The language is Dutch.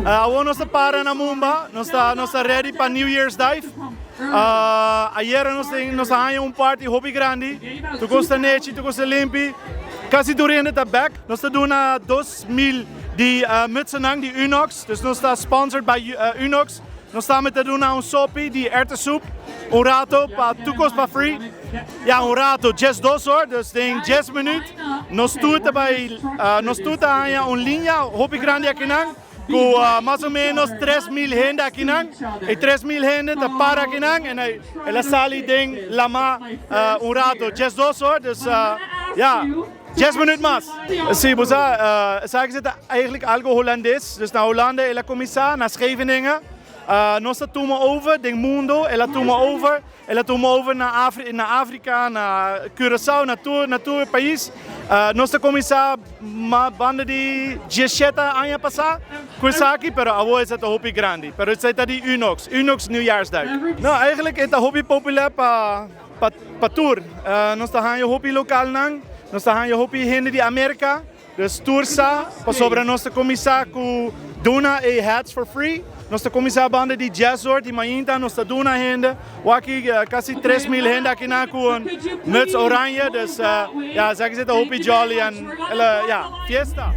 Ako nos para na Mumba, nos ready para New Year's Dive. Ayer nos hanya party hobby grande. Tu costa neci, tu costa limpi. Kasi durende ta back. Nos doen 2000 die mutsenang, die Unox. Dus nos sponsored bij Unox. Nos met te doen een sopi, die erwtensoep. Un rato, pa toekomst pa free. Ja, un rato, just 2 hoor. Dus denk 6 minuten. Nos tuta hanya un linha hobby grande aqui nang. Com mais ou menos 3.000 gente aqui nang. E 3.000 gente ta para aqui nang. En ela sali ding lama un rato, just 2 hoor. Dus ja. 6 minuten mas. Zie, zeggen ze eigenlijk algo Hollandees. Dus naar Hollande, ela commissar, naar Scheveningen. Nós tomamos over, den mundo, ela toma over naar Afrika, naar Curaçao, naar todo país. Nós começar banda de 17 anos passar, Kursaki, pero agora é hobby grande. Pero het is die Unox nieuwjaarsdag. Nou, eigenlijk is het hobby populair pa tour. Nós gaan je hobby lokaal nang, nós gaan je hobby hinder die Amerika. Dus toursa, pa sobre nossa começar com dona e hats for free. Nós começamos banda de jazz hoor, die mainta, nós doen hende. Aqui quase 3.000 hende aqui na com muts oranje, dus ja, zeggen ze de hoppie jolly en ja, fiesta.